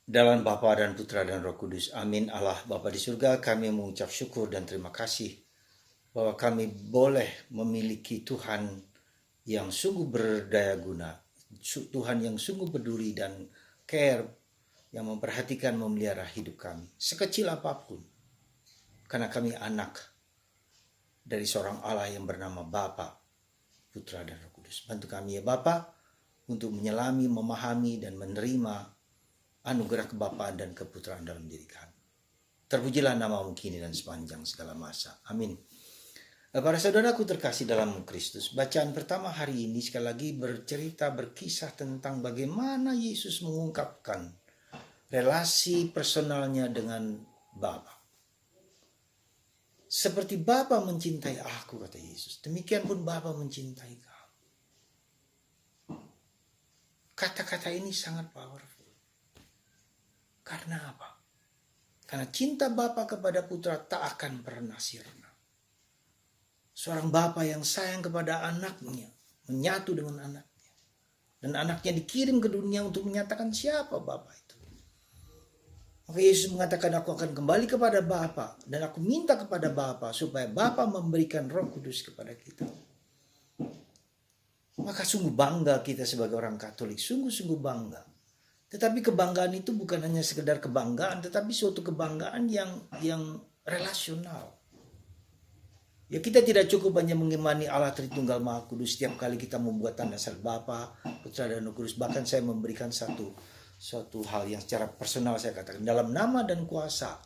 Dalam Bapa dan Putra dan Roh Kudus. Amin. Allah Bapa di surga, kami mengucap syukur dan terima kasih bahwa kami boleh memiliki Tuhan yang sungguh berdaya guna, Tuhan yang sungguh peduli dan care, yang memperhatikan memelihara hidup kami, sekecil apapun, karena kami anak dari seorang Allah yang bernama Bapa, Putra dan Roh Kudus. Bantu kami ya Bapa untuk menyelami, memahami, dan menerima anugerah kebapaan dan keputraan dalam diri kami. Terpujilah namamu kini dan sepanjang segala masa. Amin. Para saudaraku terkasih dalam Kristus, bacaan pertama hari ini sekali lagi berkisah tentang bagaimana Yesus mengungkapkan relasi personalnya dengan Bapa. Seperti Bapa mencintai aku, kata Yesus, demikian pun Bapa mencintai kamu. Kata-kata ini sangat powerful. Karena apa? Karena cinta Bapa kepada Putra tak akan pernah sirna. Seorang Bapa yang sayang kepada anaknya, menyatu dengan anaknya. Dan anaknya dikirim ke dunia untuk menyatakan siapa Bapa itu. Maka Yesus mengatakan, aku akan kembali kepada Bapa dan aku minta kepada Bapa supaya Bapa memberikan Roh Kudus kepada kita. Maka sungguh bangga kita sebagai orang Katolik, sungguh-sungguh bangga. Tetapi kebanggaan itu bukan hanya sekedar kebanggaan, tetapi suatu kebanggaan yang relasional. Ya, kita tidak cukup hanya mengimani Allah Tritunggal Maha Kudus setiap kali kita membuat tanda salib Bapa, Putra dan Roh Kudus. Bahkan saya memberikan suatu hal yang secara personal saya katakan, dalam nama dan kuasa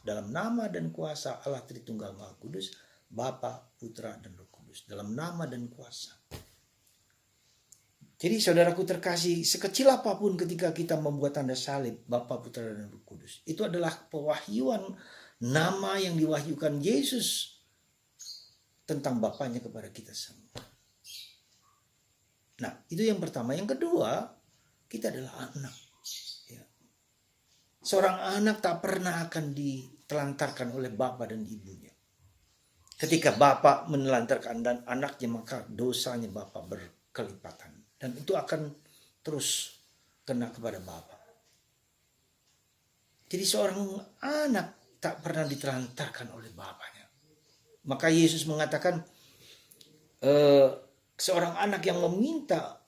Allah Tritunggal Maha Kudus, Bapa, Putra dan Roh Kudus. Dalam nama dan kuasa. Jadi saudaraku terkasih, sekecil apapun ketika kita membuat tanda salib Bapa, Putra dan Roh Kudus, itu adalah pewahyuan nama yang diwahyukan Yesus tentang Bapanya kepada kita semua. Nah, itu yang pertama. Yang kedua, kita adalah anak. Ya. Seorang anak tak pernah akan ditelantarkan oleh Bapa dan ibunya. Ketika Bapa menelantarkan dan anaknya, maka dosanya Bapa berkelipatan. Dan itu akan terus kena kepada Bapa. Jadi seorang anak tak pernah ditelantarkan oleh bapaknya. Maka Yesus mengatakan, seorang anak yang meminta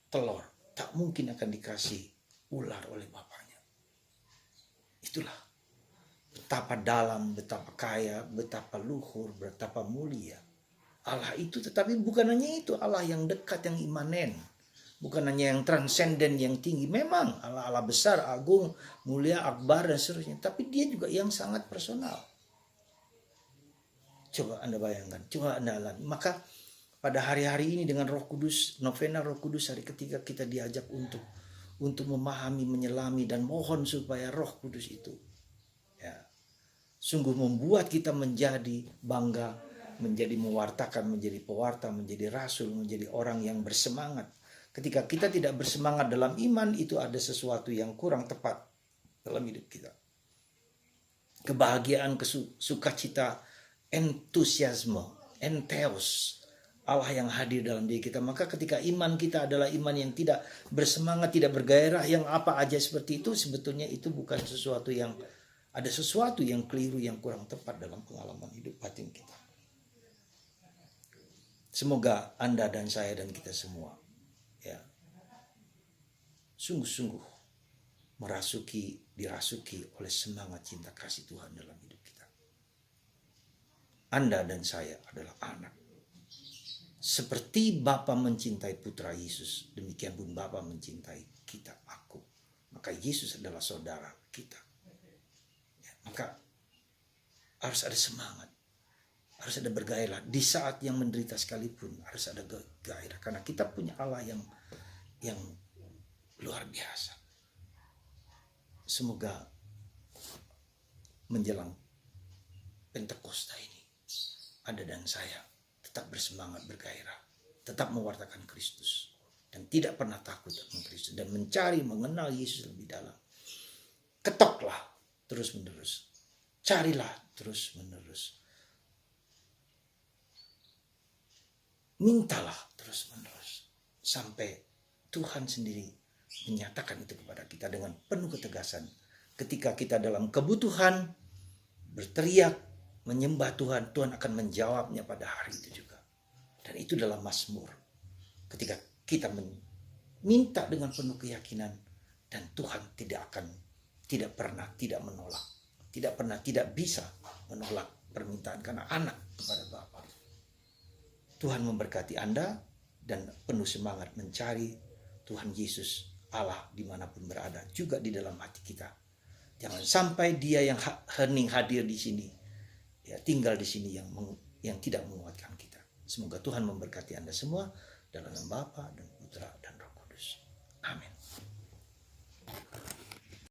telur tak mungkin akan dikasih ular oleh bapaknya. Itulah betapa dalam, betapa kaya, betapa luhur, betapa mulia Allah itu. Tetapi bukan hanya itu, Allah yang dekat, yang imanen. Bukan hanya yang transenden, yang tinggi. Memang Allah besar, agung, mulia, akbar dan seterusnya. Tapi dia juga yang sangat personal. Coba Anda bayangkan, coba Anda alami. Maka pada hari-hari ini dengan Roh Kudus, novena Roh Kudus, hari ketiga kita diajak untuk memahami, menyelami dan mohon supaya Roh Kudus itu ya, sungguh membuat kita menjadi bangga, menjadi mewartakan, menjadi pewarta, menjadi rasul, menjadi orang yang bersemangat. Ketika kita tidak bersemangat dalam iman, itu ada sesuatu yang kurang tepat dalam hidup kita. Kebahagiaan, sukacita, entusiasme, entheos, Allah yang hadir dalam diri kita. Maka ketika iman kita adalah iman yang tidak bersemangat, tidak bergairah, yang apa aja seperti itu, sebetulnya itu bukan sesuatu yang, ada sesuatu yang keliru, yang kurang tepat dalam pengalaman hidup batin kita. Semoga Anda dan saya dan kita semua ya sungguh-sungguh dirasuki oleh semangat cinta kasih Tuhan dalam hidup kita. Anda dan saya adalah anak. Seperti Bapa mencintai Putra Yesus, demikian pun Bapa mencintai kita, aku. Maka Yesus adalah saudara kita. Ya, maka harus ada semangat. Harus ada bergairah. Di saat yang menderita sekalipun harus ada gairah. Karena kita punya Allah yang luar biasa. Semoga menjelang Pentakosta ini, Anda dan saya tetap bersemangat, bergairah, tetap mewartakan Kristus. Dan tidak pernah takut akan Kristus. Dan mencari, mengenal Yesus lebih dalam. Ketoklah terus menerus. Carilah terus menerus. Mintalah terus menerus. Sampai Tuhan sendiri menyatakan itu kepada kita dengan penuh ketegasan. Ketika kita dalam kebutuhan berteriak menyembah Tuhan, Tuhan akan menjawabnya pada hari itu juga. Dan itu dalam Mazmur. Ketika kita minta dengan penuh keyakinan, dan Tuhan tidak pernah tidak menolak, tidak bisa menolak permintaan karena anak kepada Bapa. Tuhan memberkati Anda dan penuh semangat mencari Tuhan Yesus Allah dimanapun berada, juga di dalam hati kita. Jangan sampai Dia yang hening hadir di sini, ya tinggal di sini yang tidak menguatkan kita. Semoga Tuhan memberkati Anda semua dalam nama Bapa dan Putra dan Roh Kudus. Amin.